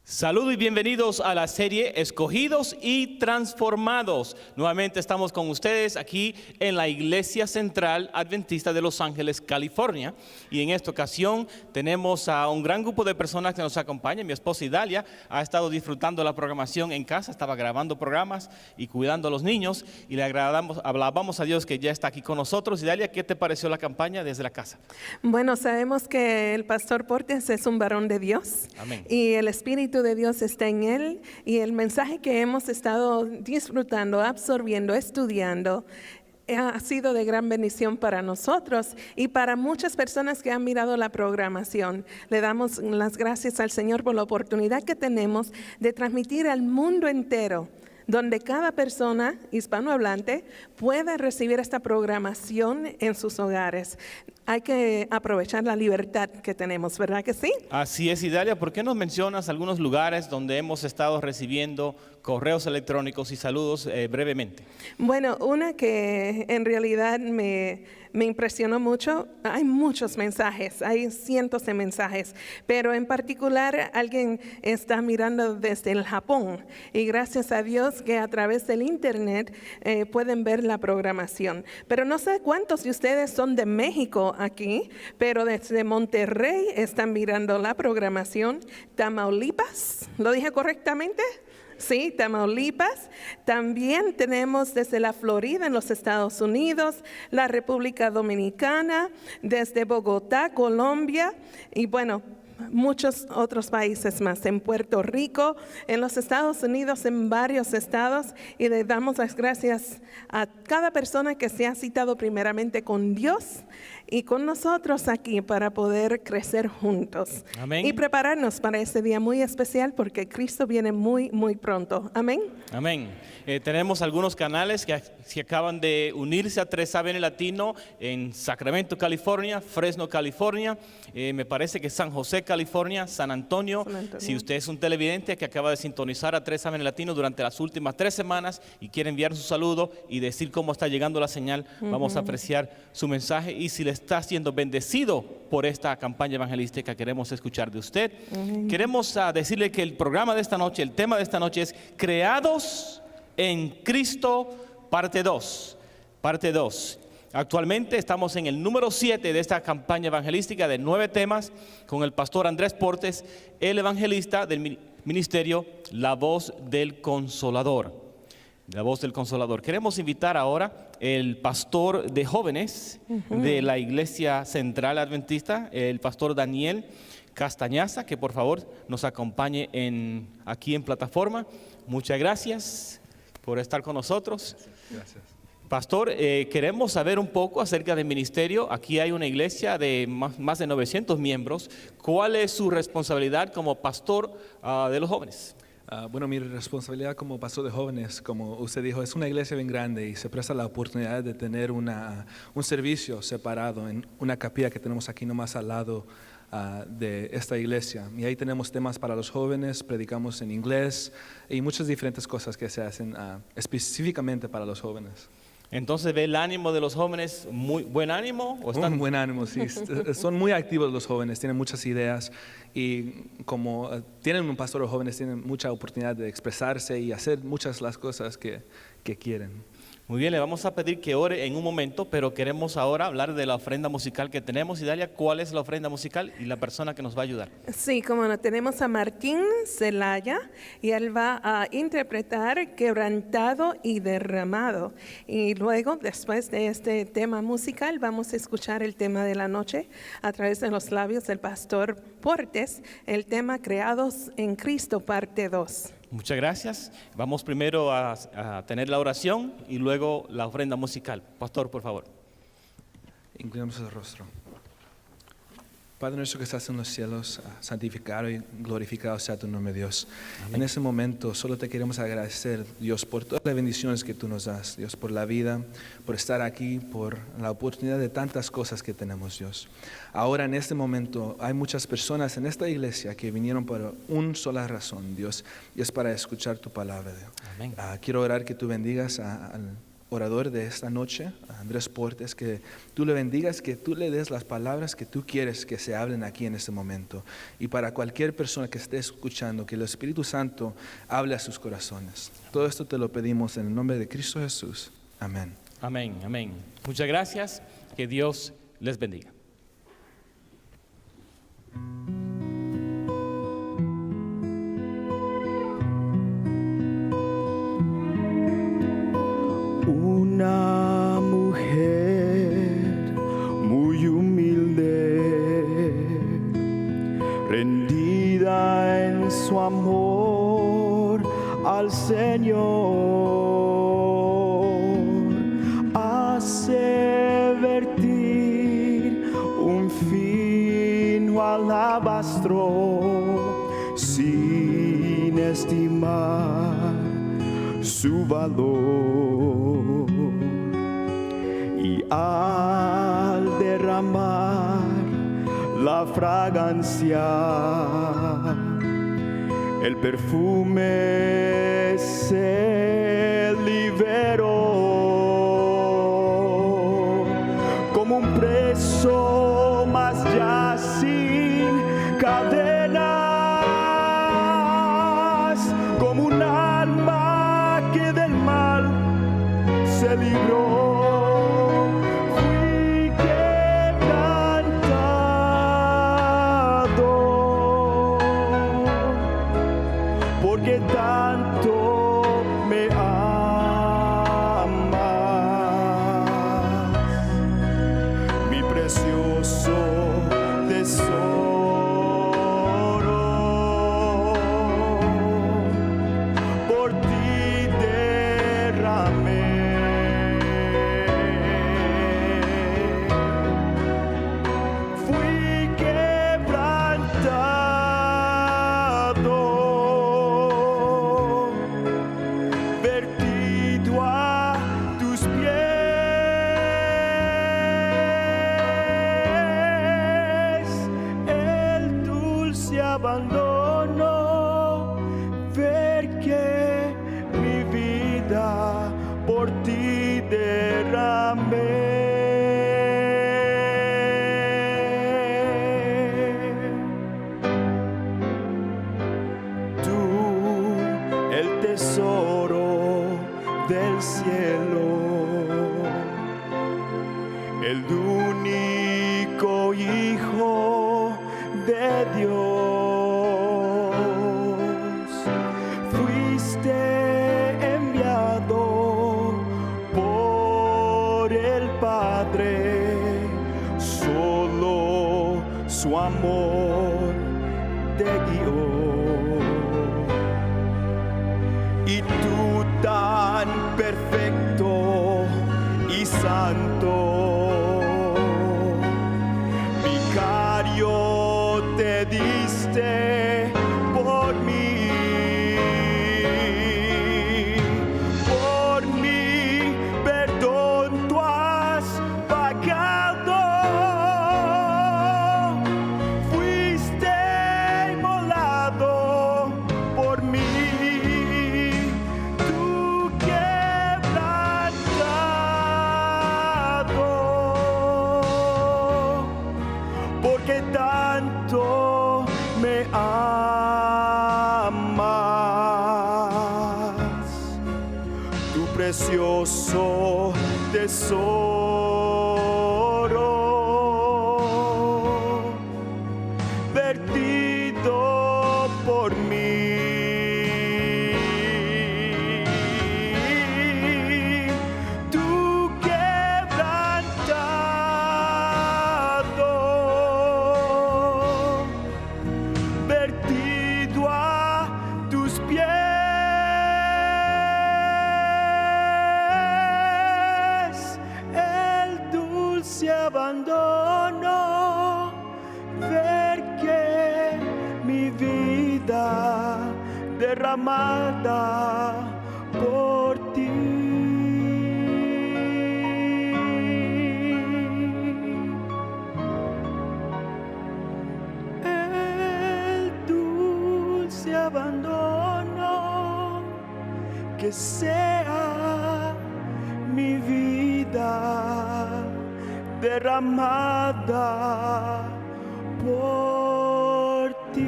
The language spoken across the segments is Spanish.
Saludos y bienvenidos a la serie Escogidos y Transformados. Nuevamente estamos con ustedes aquí en la Iglesia Central Adventista de Los Ángeles, California. Y en esta ocasión tenemos a un gran grupo de personas que nos acompañan. Mi esposa Idalia ha estado disfrutando la programación en casa, estaba grabando programas y cuidando a los niños. Y le alabamos a Dios que ya está aquí con nosotros. Idalia, ¿qué te pareció la campaña desde la casa? Bueno, sabemos que el pastor Portes es un varón de Dios. Amén. Y el Espíritu de Dios está en él, y el mensaje que hemos estado disfrutando, absorbiendo, estudiando, ha sido de gran bendición para nosotros y para muchas personas que han mirado la programación. Le damos las gracias al Señor por la oportunidad que tenemos de transmitir al mundo entero, donde cada persona hispanohablante pueda recibir esta programación en sus hogares. Hay que aprovechar la libertad que tenemos, ¿verdad que sí? Así es, Idalia. ¿Por qué nos mencionas algunos lugares donde hemos estado recibiendo correos electrónicos y saludos brevemente? Bueno, una que en realidad me impresionó mucho, hay muchos mensajes, hay cientos de mensajes, pero en particular alguien está mirando desde el Japón, y gracias a Dios que a través del internet pueden ver la programación. Pero no sé cuántos de ustedes son de México aquí, pero desde Monterrey están mirando la programación. Tamaulipas, ¿lo dije correctamente? Sí, Tamaulipas. También tenemos desde la Florida en los Estados Unidos, la República Dominicana, desde Bogotá, Colombia, y bueno, muchos otros países más, en Puerto Rico, en los Estados Unidos, en varios estados, y le damos las gracias a cada persona que se ha citado primeramente con Dios y con nosotros aquí para poder crecer juntos. Amén. Y prepararnos para ese día muy especial, porque Cristo viene muy, muy pronto. Amén. Amén. Tenemos algunos canales que acaban de unirse a 3ABN Latino en Sacramento, California, Fresno, California, me parece que San José, California, San Antonio. Si usted es un televidente que acaba de sintonizar a 3ABN Latino durante las últimas 3 semanas y quiere enviar su saludo y decir cómo está llegando la señal, vamos a apreciar su mensaje. Y si le está siendo bendecido por esta campaña evangelística, queremos escuchar de usted. Queremos decirle que el programa de esta noche, el tema de esta noche es Creados en Cristo, parte 2. Parte 2. Actualmente estamos en el número 7 de esta campaña evangelística de 9 temas con el pastor Andrés Portes, el evangelista del ministerio La Voz del Consolador. La Voz del Consolador. Queremos invitar ahora el pastor de jóvenes de la Iglesia Central Adventista, el pastor Daniel Castañaza, que por favor nos acompañe aquí en plataforma. Muchas gracias por estar con nosotros. Gracias. Pastor, queremos saber un poco acerca del ministerio. Aquí hay una iglesia de más de 900 miembros. ¿Cuál es su responsabilidad como pastor de los jóvenes? Bueno, mi responsabilidad como pastor de jóvenes, como usted dijo, es una iglesia bien grande y se presta la oportunidad de tener un servicio separado en una capilla que tenemos aquí nomás al lado de esta iglesia. Y ahí tenemos temas para los jóvenes, predicamos en inglés y muchas diferentes cosas que se hacen específicamente para los jóvenes. Entonces, ¿ve el ánimo de los jóvenes? ¿Muy buen ánimo? ¿O están... Un buen ánimo, sí. Son muy activos los jóvenes, tienen muchas ideas y como tienen un pastor de jóvenes, tienen mucha oportunidad de expresarse y hacer muchas las cosas que quieren. Muy bien, le vamos a pedir que ore en un momento, pero queremos ahora hablar de la ofrenda musical que tenemos. Idalia, ¿cuál es la ofrenda musical y la persona que nos va a ayudar? Sí, como no, tenemos a Martín Zelaya, y él va a interpretar Quebrantado y Derramado. Y luego, después de este tema musical, vamos a escuchar el tema de la noche a través de los labios del pastor Portes, el tema Creados en Cristo, parte 2. Muchas gracias. Vamos primero a tener la oración y luego la ofrenda musical. Pastor, por favor. Inclinamos el rostro. Padre nuestro que estás en los cielos, santificado y glorificado sea tu nombre, Dios. Amén. En ese momento solo te queremos agradecer, Dios, por todas las bendiciones que tú nos das, Dios, por la vida, por estar aquí, por la oportunidad de tantas cosas que tenemos, Dios. Ahora en este momento hay muchas personas en esta iglesia que vinieron por una sola razón, Dios, y es para escuchar tu palabra, Dios. Amén. Quiero orar que tú bendigas orador de esta noche, a Andrés Portes, que tú le bendigas, que tú le des las palabras que tú quieres que se hablen aquí en este momento. Y para cualquier persona que esté escuchando, que el Espíritu Santo hable a sus corazones. Todo esto te lo pedimos en el nombre de Cristo Jesús. Amén. Amén, amén. Muchas gracias. Que Dios les bendiga. Una mujer muy humilde, rendida en su amor al Señor, hace vertir un fino alabastro sin estimar su valor, y al derramar la fragancia, el perfume se liberó como un preso más ya sin cadenas, como un alma que del mal se libró. Fui quebrantado porque tanto me amas, mi precioso tesoro. Por ti derramé fui quebrantado, vertido a tus pies, el dulce abandono, ver que mi vida por ti derramé. Tú, el tesoro del cielo, el único Hijo de Dios, fuiste enviado por el Padre, solo su amor te guió. Y tú tan perfecto y santo, vicario te diste por mí, por mi perdón tú has pagado, fuiste inmolado por mí. Tú quebrantado, porque tanto me amas, tu precioso tesoro, vertido por mí. Tú quebrantado, vertido a tus pies, el dulce abandono, ver que mi vida derramada por ti. El dulce abandono, que sea mi derramada por ti.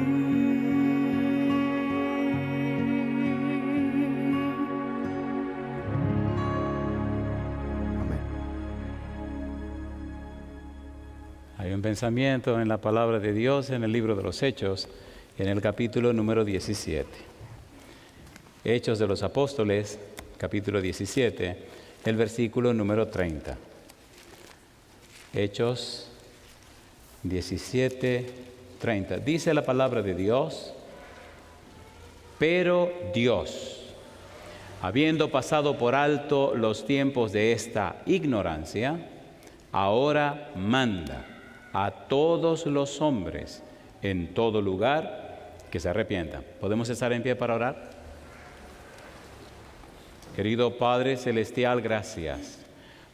Hay un pensamiento en la palabra de Dios en el libro de los Hechos, en el capítulo número 17. Hechos de los Apóstoles, capítulo 17, el versículo número 30. Hechos 17, 30. Dice la palabra de Dios: pero Dios, habiendo pasado por alto los tiempos de esta ignorancia, ahora manda a todos los hombres en todo lugar que se arrepientan. ¿Podemos estar en pie para orar? Querido Padre Celestial, gracias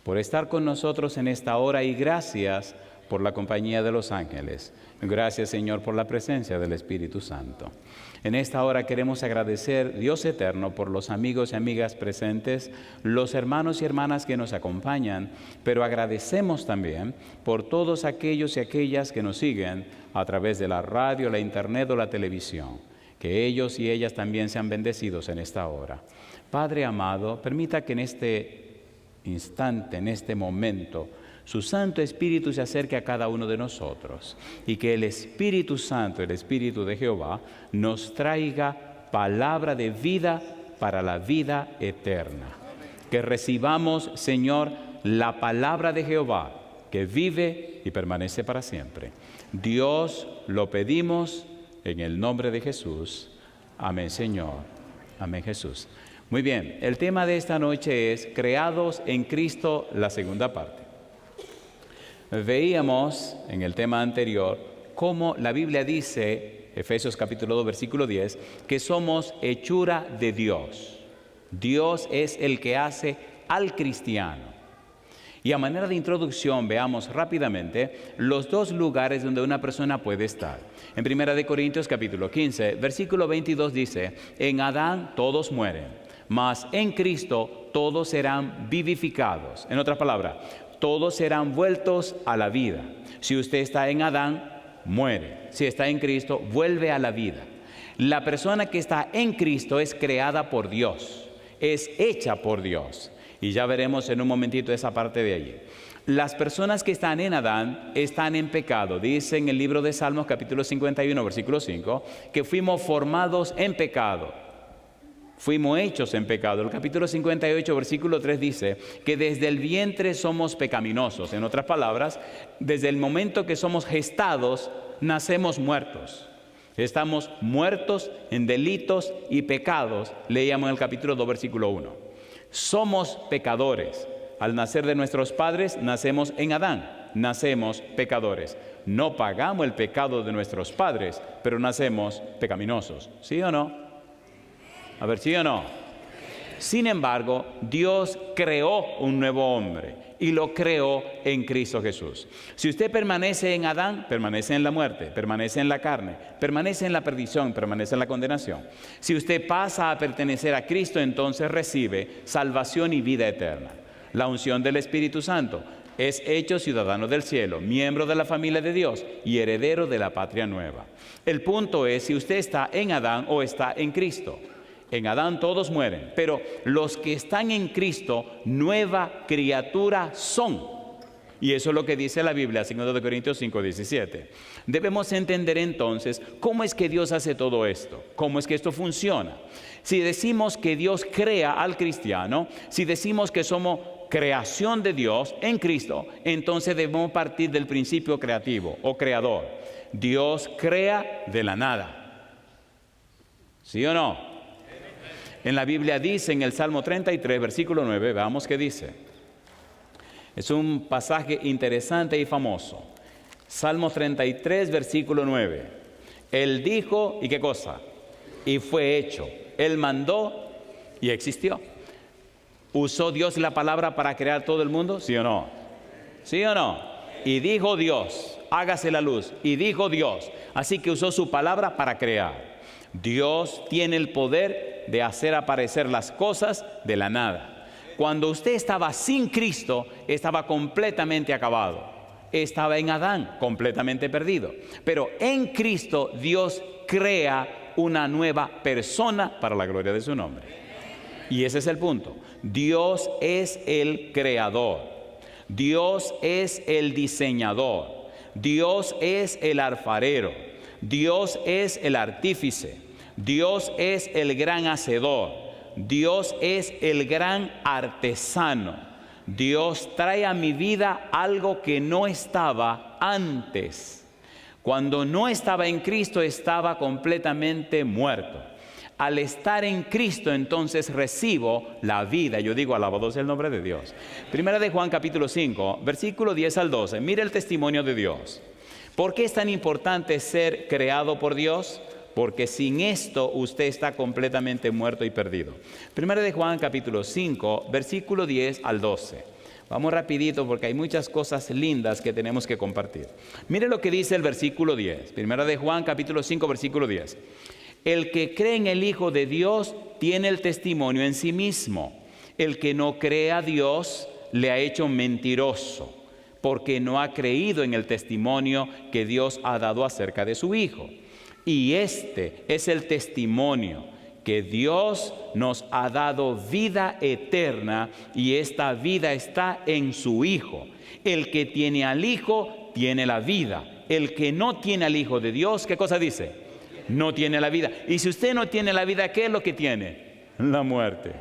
por estar con nosotros en esta hora y gracias por la compañía de los ángeles. Gracias, Señor, por la presencia del Espíritu Santo. En esta hora queremos agradecer, Dios eterno, por los amigos y amigas presentes, los hermanos y hermanas que nos acompañan, pero agradecemos también por todos aquellos y aquellas que nos siguen a través de la radio, la internet o la televisión. Que ellos y ellas también sean bendecidos en esta hora. Padre amado, permita que en este instante, en este momento, su Santo Espíritu se acerque a cada uno de nosotros y que el Espíritu Santo, el Espíritu de Jehová, nos traiga palabra de vida para la vida eterna. Que recibamos, Señor, la palabra de Jehová que vive y permanece para siempre. Dios, lo pedimos en el nombre de Jesús. Amén, Señor. Amén, Jesús. Muy bien, el tema de esta noche es creados en Cristo, la segunda parte. Veíamos en el tema anterior cómo la Biblia dice, Efesios capítulo 2, versículo 10, que somos hechura de Dios. Dios es el que hace al cristiano. Y a manera de introducción veamos rápidamente los dos lugares donde una persona puede estar. En 1 Corintios capítulo 15, versículo 22 dice: en Adán todos mueren, mas en Cristo todos serán vivificados. En otras palabras, todos serán vueltos a la vida. Si usted está en Adán, muere. Si está en Cristo, vuelve a la vida. La persona que está en Cristo es creada por Dios, es hecha por Dios. Y ya veremos en un momentito esa parte de allí. Las personas que están en Adán están en pecado. Dice en el libro de Salmos, capítulo 51, versículo 5, que fuimos formados en pecado. Fuimos hechos en pecado. El capítulo 58, versículo 3 dice que desde el vientre somos pecaminosos. En otras palabras, desde el momento que somos gestados, nacemos muertos. Estamos muertos en delitos y pecados. Leíamos en el capítulo 2, versículo 1. Somos pecadores. Al nacer de nuestros padres, nacemos en Adán. Nacemos pecadores. No pagamos el pecado de nuestros padres, pero nacemos pecaminosos. ¿Sí o no? A ver, ¿sí o no? Sin embargo, Dios creó un nuevo hombre y lo creó en Cristo Jesús. Si usted permanece en Adán, permanece en la muerte, permanece en la carne, permanece en la perdición, permanece en la condenación. Si usted pasa a pertenecer a Cristo, entonces recibe salvación y vida eterna. La unción del Espíritu Santo. Es hecho ciudadano del cielo, miembro de la familia de Dios y heredero de la patria nueva. El punto es si usted está en Adán o está en Cristo. En Adán todos mueren, pero los que están en Cristo, nueva criatura son. Y eso es lo que dice la Biblia, 2 Corintios 5, 17. Debemos entender entonces cómo es que Dios hace todo esto, cómo es que esto funciona. Si decimos que Dios crea al cristiano, si decimos que somos creación de Dios en Cristo, entonces debemos partir del principio creativo o creador. Dios crea de la nada. ¿Sí o no? En la Biblia dice en el Salmo 33, versículo 9, veamos qué dice. Es un pasaje interesante y famoso. Salmo 33, versículo 9. Él dijo, ¿y qué cosa? Y fue hecho. Él mandó y existió. ¿Usó Dios la palabra para crear todo el mundo? ¿Sí o no? ¿Sí o no? Y dijo Dios, hágase la luz. Y dijo Dios. Así que usó su palabra para crear. Dios tiene el poder de hacer aparecer las cosas de la nada. Cuando usted estaba sin Cristo, estaba completamente acabado. estaba en Adán, completamente perdido. Pero en Cristo Dios crea una nueva persona para la gloria de su nombre. Y ese es el punto. Dios es el creador. Dios es el diseñador. Dios es el alfarero. Dios es el artífice. Dios es el gran hacedor. Dios es el gran artesano. Dios trae a mi vida algo que no estaba antes. Cuando no estaba en Cristo, estaba completamente muerto. Al estar en Cristo, entonces recibo la vida. Yo digo, alabado sea el nombre de Dios. Primera de Juan capítulo 5, versículo 10 al 12. Mire el testimonio de Dios. ¿Por qué es tan importante ser creado por Dios? Porque sin esto usted está completamente muerto y perdido. Primera de Juan capítulo 5, versículo 10 al 12. Vamos rapidito porque hay muchas cosas lindas que tenemos que compartir. Mire lo que dice el versículo 10. Primera de Juan capítulo 5, versículo 10. El que cree en el Hijo de Dios tiene el testimonio en sí mismo. El que no cree a Dios le ha hecho mentiroso, porque no ha creído en el testimonio que Dios ha dado acerca de su Hijo. Y este es el testimonio, que Dios nos ha dado vida eterna, y esta vida está en su Hijo. El que tiene al Hijo tiene la vida. El que no tiene al Hijo de Dios, ¿qué cosa dice? No tiene la vida. Y si usted no tiene la vida, ¿qué es lo que tiene? La muerte.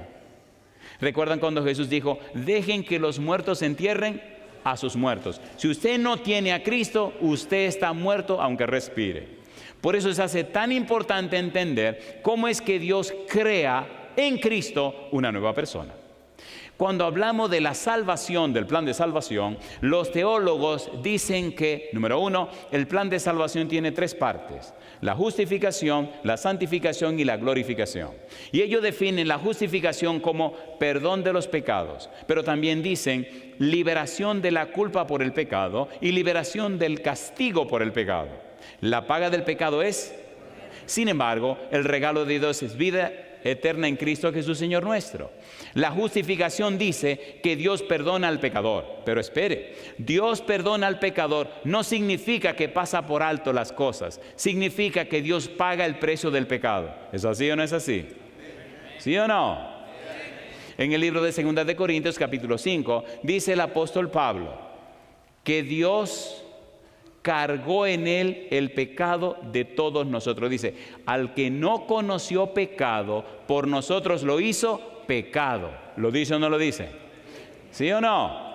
¿Recuerdan cuando Jesús dijo, dejen que los muertos entierren a sus muertos? Si usted no tiene a Cristo, usted está muerto aunque respire. Por eso se hace tan importante entender cómo es que Dios crea en Cristo una nueva persona. Cuando hablamos de la salvación, del plan de salvación, los teólogos dicen que, número uno, el plan de salvación tiene tres partes: la justificación, la santificación y la glorificación. Y ellos definen la justificación como perdón de los pecados, pero también dicen liberación de la culpa por el pecado y liberación del castigo por el pecado. La paga del pecado es, sin embargo, el regalo de Dios es vida eterna en Cristo Jesús, Señor nuestro. La justificación dice que Dios perdona al pecador, pero espere, Dios perdona al pecador no significa que pasa por alto las cosas, significa que Dios paga el precio del pecado. ¿Es así o no es así? ¿Sí o no? En el libro de 2 de Corintios capítulo 5 dice el apóstol Pablo que Dios cargó en él el pecado de todos nosotros. Dice, al que no conoció pecado, por nosotros lo hizo pecado. ¿Lo dice o no lo dice? ¿Sí o no?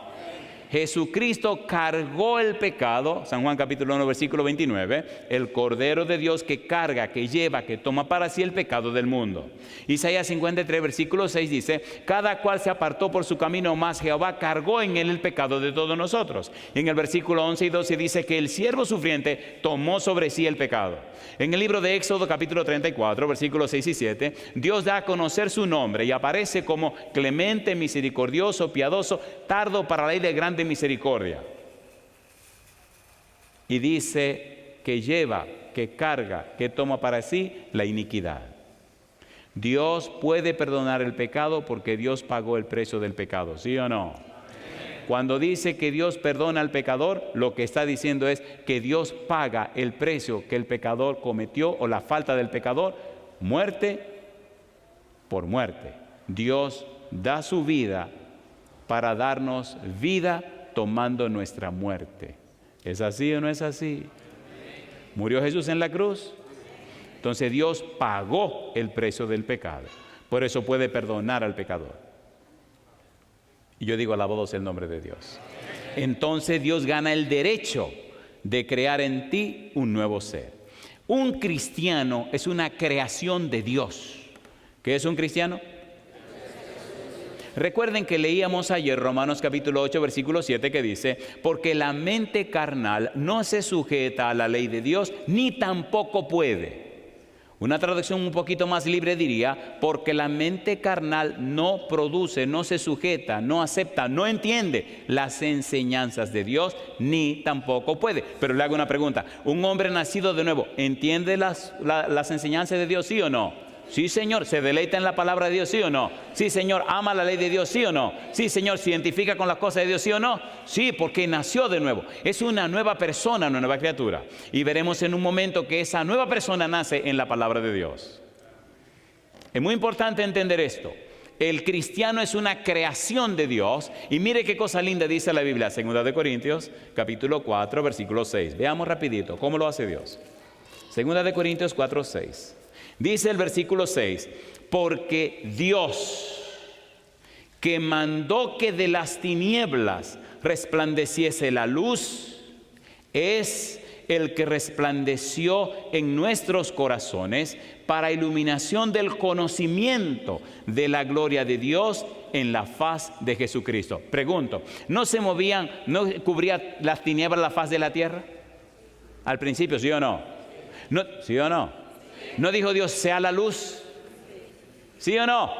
Jesucristo cargó el pecado, San Juan capítulo 1 versículo 29, el Cordero de Dios que carga, que lleva, que toma para sí el pecado del mundo. Isaías 53 versículo 6 dice, cada cual se apartó por su camino, mas Jehová cargó en él el pecado de todos nosotros. En el versículo 11 y 12 dice que el siervo sufriente tomó sobre sí el pecado. En el libro de Éxodo capítulo 34 versículos 6 y 7, Dios da a conocer su nombre y aparece como clemente, misericordioso, piadoso, tardo para la ira y grande misericordia. Y dice que lleva, que carga, que toma para sí la iniquidad. Dios puede perdonar el pecado porque Dios pagó el precio del pecado, ¿sí o no? Cuando dice que Dios perdona al pecador, lo que está diciendo es que Dios paga el precio que el pecador cometió, o la falta del pecador, muerte por muerte. Dios da su vida para darnos vida tomando nuestra muerte. ¿Es así o no es así? ¿Murió Jesús en la cruz? Entonces Dios pagó el precio del pecado. Por eso puede perdonar al pecador. Y yo digo, alabado sea el nombre de Dios. Entonces Dios gana el derecho de crear en ti un nuevo ser. Un cristiano es una creación de Dios. ¿Qué es un cristiano? Recuerden que leíamos ayer Romanos capítulo 8 versículo 7 que dice, porque la mente carnal no se sujeta a la ley de Dios, ni tampoco puede. Una traducción un poquito más libre diría, porque la mente carnal no produce, no se sujeta, no acepta, no entiende las enseñanzas de Dios, ni tampoco puede. Pero le hago una pregunta, ¿un hombre nacido de nuevo entiende las enseñanzas de Dios, sí o no? Sí, Señor. ¿Se deleita en la palabra de Dios? ¿Sí o no? Sí, Señor. ¿Ama la ley de Dios? ¿Sí o no? Sí, Señor. ¿Se identifica con las cosas de Dios? ¿Sí o no? Sí, porque nació de nuevo. Es una nueva persona, una nueva criatura. Y veremos en un momento que esa nueva persona nace en la palabra de Dios. Es muy importante entender esto. El cristiano es una creación de Dios. Y mire qué cosa linda dice la Biblia. 2 Corintios, capítulo 4, versículo 6. Veamos rapidito cómo lo hace Dios. 2 Corintios 4, 6. Dice el versículo 6, porque Dios, que mandó que de las tinieblas resplandeciese la luz, es el que resplandeció en nuestros corazones para iluminación del conocimiento de la gloria de Dios en la faz de Jesucristo. Pregunto, ¿no se movían, no cubría las tinieblas la faz de la tierra? Al principio, ¿sí o no? ¿Sí o no? ¿No dijo Dios, sea la luz? ¿Sí o no?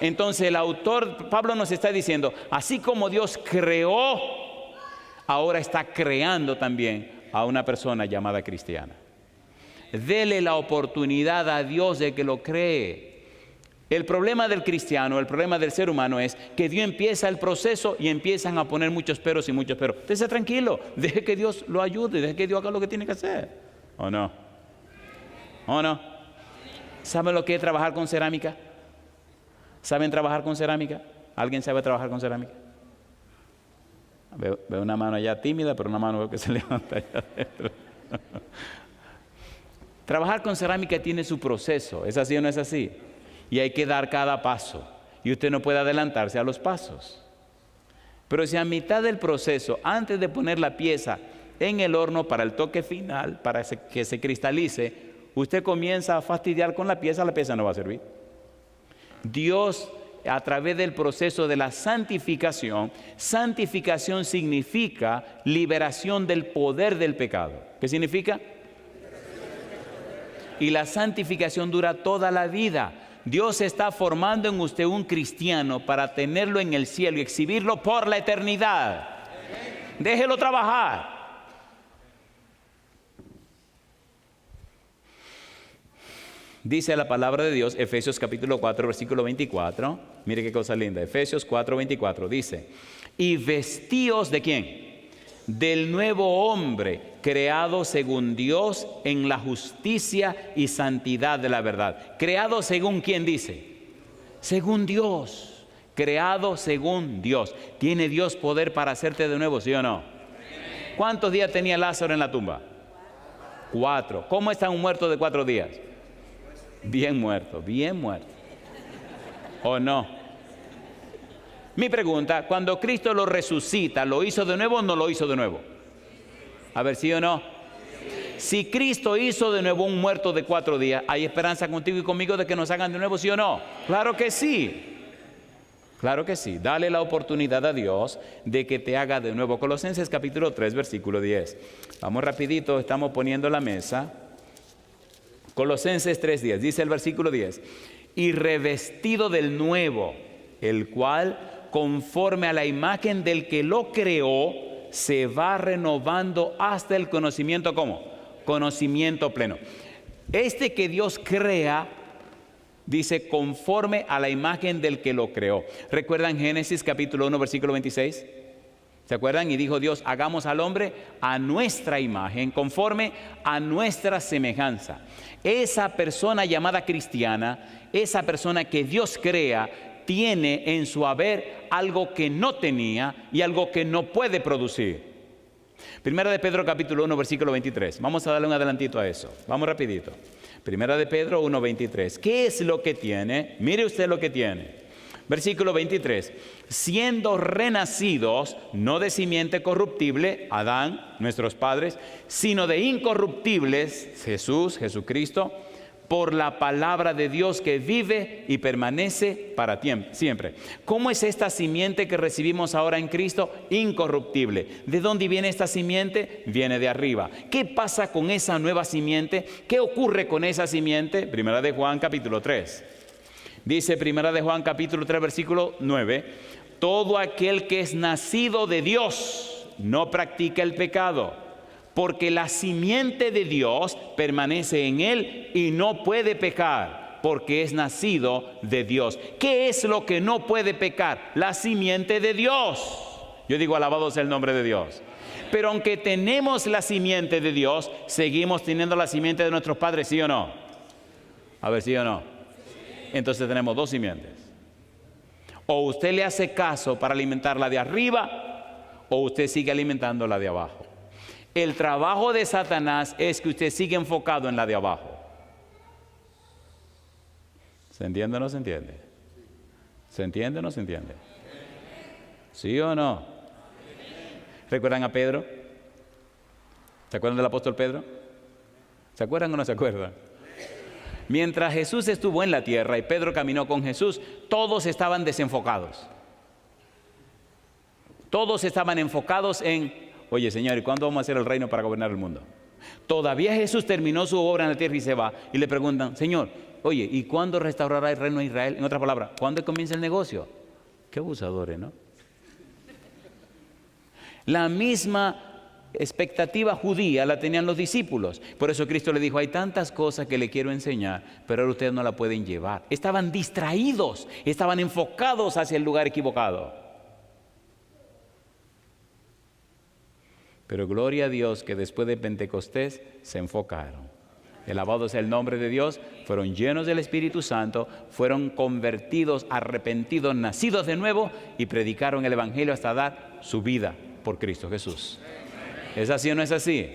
Entonces el autor, Pablo nos está diciendo, así como Dios creó, ahora está creando también a una persona llamada cristiana. Dele la oportunidad a Dios de que lo cree. El problema del cristiano, el problema del ser humano es que Dios empieza el proceso y empiezan a poner muchos peros y muchos peros. Esté tranquilo, deje que Dios lo ayude, deje que Dios haga lo que tiene que hacer. ¿O no? ¿O no? ¿Saben lo que es trabajar con cerámica? ¿Saben trabajar con cerámica? ¿Alguien sabe trabajar con cerámica? Veo una mano allá tímida, pero una mano veo que se levanta allá adentro. Trabajar con cerámica tiene su proceso, ¿es así o no es así? Y hay que dar cada paso. Y usted no puede adelantarse a los pasos. Pero si a mitad del proceso, antes de poner la pieza en el horno para el toque final, para que se cristalice, usted comienza a fastidiar con la pieza no va a servir. Dios, a través del proceso de la santificación, santificación significa liberación del poder del pecado. ¿Qué significa? Y la santificación dura toda la vida. Dios está formando en usted un cristiano para tenerlo en el cielo y exhibirlo por la eternidad. Déjelo trabajar. Dice la palabra de Dios, Efesios capítulo 4, versículo 24. Mire qué cosa linda. Efesios 4, 24 dice, y vestíos ¿de quién? Del nuevo hombre, creado según Dios en la justicia y santidad de la verdad. ¿Creado según quién dice? Según Dios. Creado según Dios. ¿Tiene Dios poder para hacerte de nuevo, sí o no? ¿Cuántos días tenía Lázaro en la tumba? 4. ¿Cómo está un muerto de 4 días? Bien muerto, bien muerto. ¿O no? Mi pregunta, cuando Cristo lo resucita, ¿lo hizo de nuevo o no lo hizo de nuevo? A ver, ¿sí o no? Si Cristo hizo de nuevo un muerto de 4 días, ¿hay esperanza contigo y conmigo de que nos hagan de nuevo, sí o no? Claro que sí. Claro que sí. Dale la oportunidad a Dios de que te haga de nuevo. Colosenses capítulo 3, versículo 10. Vamos rapidito, estamos poniendo la mesa. Colosenses 3:10, dice el versículo 10, y revestido del nuevo, el cual, conforme a la imagen del que lo creó, se va renovando hasta el conocimiento, ¿cómo? Conocimiento pleno. Este que Dios crea, dice, conforme a la imagen del que lo creó. ¿Recuerdan Génesis capítulo 1, versículo 26? ¿Se acuerdan? Y dijo Dios, hagamos al hombre a nuestra imagen, conforme a nuestra semejanza. Esa persona llamada cristiana, esa persona que Dios crea, tiene en su haber algo que no tenía y algo que no puede producir. Primera de Pedro capítulo 1, versículo 23. Vamos a darle un adelantito a eso. Vamos rapidito. Primera de Pedro 1, 23. ¿Qué es lo que tiene? Mire usted lo que tiene. Versículo 23, siendo renacidos, no de simiente corruptible, Adán, nuestros padres, sino de incorruptibles, Jesús, Jesucristo, por la palabra de Dios que vive y permanece para siempre. ¿Cómo es esta simiente que recibimos ahora en Cristo? Incorruptible. ¿De dónde viene esta simiente? Viene de arriba. ¿Qué pasa con esa nueva simiente? ¿Qué ocurre con esa simiente? Primera de Juan capítulo 3. Dice Primera de Juan capítulo 3 versículo 9, todo aquel que es nacido de Dios no practica el pecado, porque la simiente de Dios permanece en él y no puede pecar, porque es nacido de Dios. ¿Qué es lo que no puede pecar? La simiente de Dios. Yo digo, alabado sea el nombre de Dios. Pero aunque tenemos la simiente de Dios, seguimos teniendo la simiente de nuestros padres, ¿sí o no? A ver, ¿sí o no? Entonces tenemos dos simientes. O usted le hace caso para alimentar la de arriba, o usted sigue alimentando la de abajo. El trabajo de Satanás es que usted sigue enfocado en la de abajo. ¿Se entiende o no se entiende? ¿Se entiende o no se entiende? ¿Sí o no? ¿Recuerdan a Pedro? ¿Se acuerdan del apóstol Pedro? ¿Se acuerdan o no se acuerdan? Mientras Jesús estuvo en la tierra y Pedro caminó con Jesús, todos estaban desenfocados. Todos estaban enfocados en, oye Señor, ¿y cuándo vamos a hacer el reino para gobernar el mundo? Todavía Jesús terminó su obra en la tierra y se va. Y le preguntan, Señor, oye, ¿y cuándo restaurará el reino de Israel? En otra palabra, ¿cuándo comienza el negocio? Qué abusadores, ¿no? La misma expectativa judía la tenían los discípulos. Por eso Cristo le dijo, hay tantas cosas que le quiero enseñar, pero ahora ustedes no la pueden llevar. Estaban distraídos, estaban enfocados hacia el lugar equivocado. Pero gloria a Dios que después de Pentecostés se enfocaron. Alabado sea el nombre de Dios, fueron llenos del Espíritu Santo, fueron convertidos, arrepentidos, nacidos de nuevo y predicaron el Evangelio hasta dar su vida por Cristo Jesús. ¿Es así o no es así?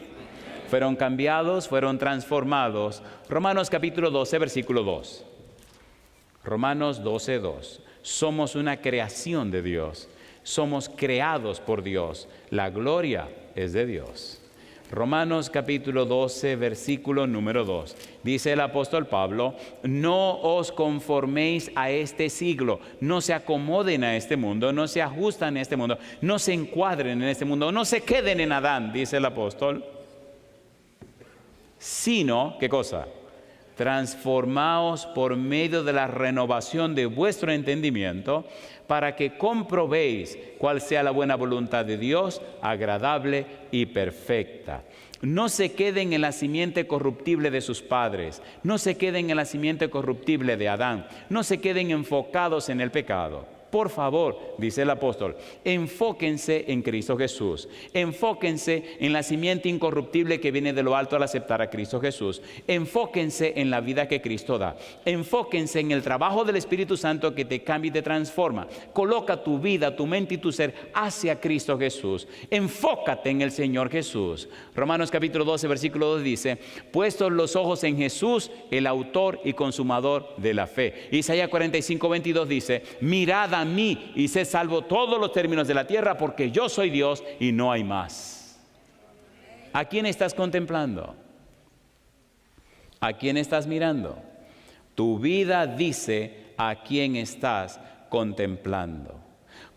Fueron cambiados, fueron transformados. Romanos capítulo 12, versículo 2. Romanos 12, 2. Somos una creación de Dios. Somos creados por Dios. La gloria es de Dios. Romanos capítulo 12, versículo número 2. Dice el apóstol Pablo, no os conforméis a este siglo, no se acomoden a este mundo, no se ajustan a este mundo, no se encuadren en este mundo, no se queden en Adán, dice el apóstol, sino, ¿qué cosa? Transformaos por medio de la renovación de vuestro entendimiento, para que comprobéis cuál sea la buena voluntad de Dios, agradable y perfecta. No se queden en la simiente corruptible de sus padres, no se queden en la simiente corruptible de Adán, no se queden enfocados en el pecado. Por favor, dice el apóstol, enfóquense en Cristo Jesús. Enfóquense en la simiente incorruptible que viene de lo alto al aceptar a Cristo Jesús. Enfóquense en la vida que Cristo da. Enfóquense en el trabajo del Espíritu Santo que te cambia y te transforma. Coloca tu vida, tu mente y tu ser hacia Cristo Jesús. Enfócate en el Señor Jesús. Romanos capítulo 12, versículo 2 dice, puestos los ojos en Jesús, el autor y consumador de la fe. Isaías 45, 22 dice, mirad a mí y sé salvo todos los términos de la tierra, porque yo soy Dios y no hay más. ¿A quién estás contemplando? ¿A quién estás mirando? Tu vida dice a quién estás contemplando.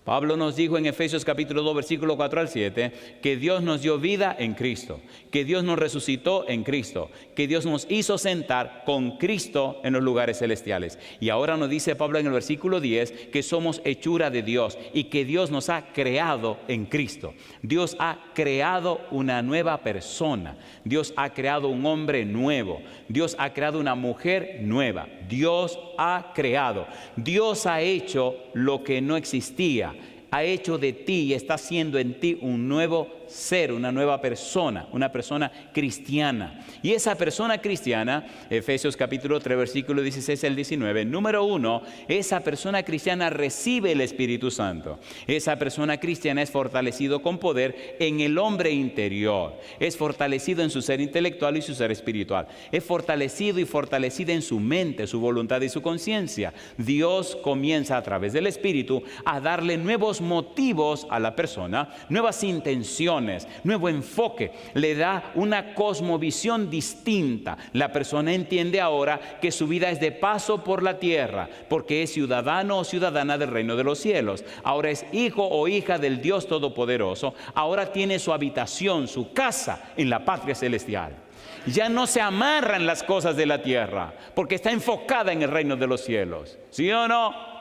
Pablo nos dijo en Efesios capítulo 2, versículo 4 al 7, que Dios nos dio vida en Cristo, que Dios nos resucitó en Cristo, que Dios nos hizo sentar con Cristo en los lugares celestiales. Y ahora nos dice Pablo en el versículo 10 que somos hechura de Dios y que Dios nos ha creado en Cristo. Dios ha creado una nueva persona. Dios ha creado un hombre nuevo. Dios ha creado una mujer nueva. Dios ha creado. Dios ha hecho lo que no existía. Ha hecho de ti y está haciendo en ti un nuevo ser, una nueva persona, una persona cristiana. Y esa persona cristiana, Efesios capítulo 3, versículo 16 al 19, número 1, esa persona cristiana recibe el Espíritu Santo. Esa persona cristiana es fortalecido con poder en el hombre interior. Es fortalecido en su ser intelectual y su ser espiritual. Es fortalecido y fortalecida en su mente, su voluntad y su conciencia. Dios comienza a través del Espíritu a darle nuevos motivos a la persona, nuevas intenciones, nuevo enfoque, le da una cosmovisión distinta. La persona entiende ahora que su vida es de paso por la tierra, porque es ciudadano o ciudadana del reino de los cielos. Ahora es hijo o hija del Dios Todopoderoso. Ahora tiene su habitación, su casa en la patria celestial. Ya no se amarra en las cosas de la tierra, porque está enfocada en el reino de los cielos. ¿Sí o no?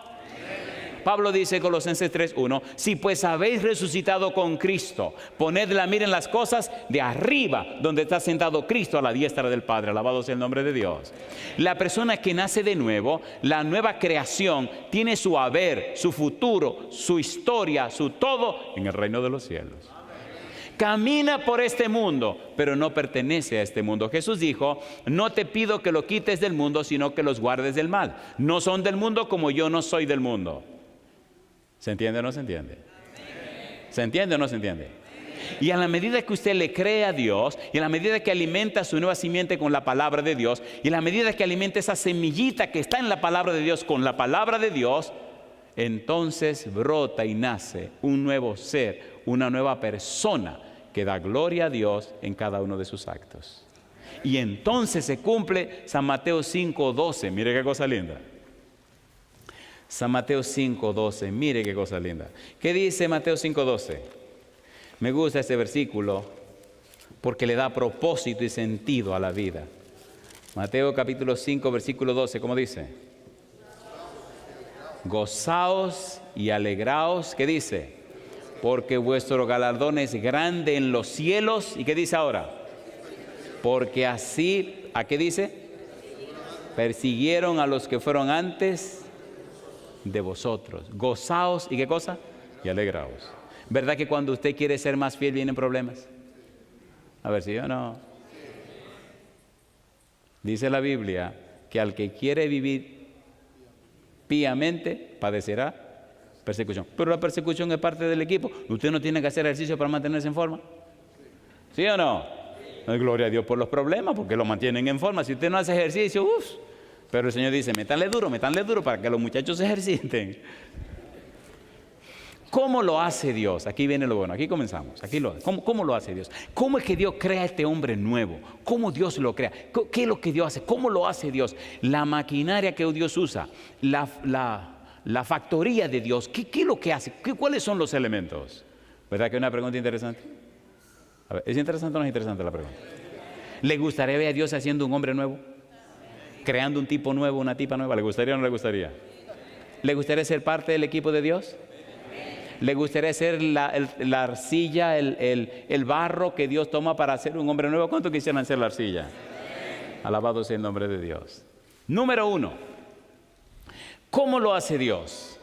Pablo dice en Colosenses 3:1, si pues habéis resucitado con Cristo, poned la mira en las cosas de arriba, donde está sentado Cristo a la diestra del Padre. Alabado sea el nombre de Dios. La persona que nace de nuevo, la nueva creación, tiene su haber, su futuro, su historia, su todo en el reino de los cielos. Camina por este mundo, pero no pertenece a este mundo. Jesús dijo, no te pido que lo quites del mundo, sino que los guardes del mal. No son del mundo como yo no soy del mundo. ¿Se entiende o no se entiende? ¿Se entiende o no se entiende? Y a la medida que usted le cree a Dios, y a la medida que alimenta su nueva simiente con la palabra de Dios, y a la medida que alimenta esa semillita que está en la palabra de Dios con la palabra de Dios, entonces brota y nace un nuevo ser, una nueva persona que da gloria a Dios en cada uno de sus actos. Y entonces se cumple San Mateo 5:12. Mire qué cosa linda. San Mateo 5:12. Mire qué cosa linda. ¿Qué dice Mateo 5:12? Me gusta este versículo porque le da propósito y sentido a la vida. Mateo capítulo 5, versículo 12. ¿Cómo dice? Gozaos y alegraos. ¿Qué dice? Porque vuestro galardón es grande en los cielos. ¿Y qué dice ahora? Porque así, ¿a qué dice? Persiguieron a los que fueron antes de vosotros. Gozaos y ¿qué cosa? Y alegraos. ¿Verdad que cuando usted quiere ser más fiel vienen problemas? A ver si yo no. Dice la Biblia que al que quiere vivir píamente padecerá persecución. Pero la persecución es parte del equipo. Usted no tiene que hacer ejercicio para mantenerse en forma. ¿Sí o no? Gloria a Dios por los problemas, porque lo mantienen en forma. Si usted no hace ejercicio, pero el Señor dice, métanle duro para que los muchachos se ejerciten. ¿Cómo lo hace Dios? Aquí viene lo bueno, aquí comenzamos. ¿Cómo lo hace Dios? ¿Cómo es que Dios crea a este hombre nuevo? ¿Cómo Dios lo crea? ¿Qué es lo que Dios hace? ¿Cómo lo hace Dios? La maquinaria que Dios usa, la factoría de Dios, ¿qué es lo que hace? ¿Cuáles son los elementos? ¿Verdad que es una pregunta interesante? A ver, ¿es interesante o no es interesante la pregunta? ¿Le gustaría ver a Dios haciendo un hombre nuevo? ¿Creando un tipo nuevo, una tipa nueva? ¿Le gustaría o no le gustaría? ¿Le gustaría ser parte del equipo de Dios? ¿Le gustaría ser la arcilla, el barro que Dios toma para hacer un hombre nuevo? ¿Cuánto quisieran ser la arcilla? Alabado sea el nombre de Dios. Número 1. ¿Cómo lo hace Dios?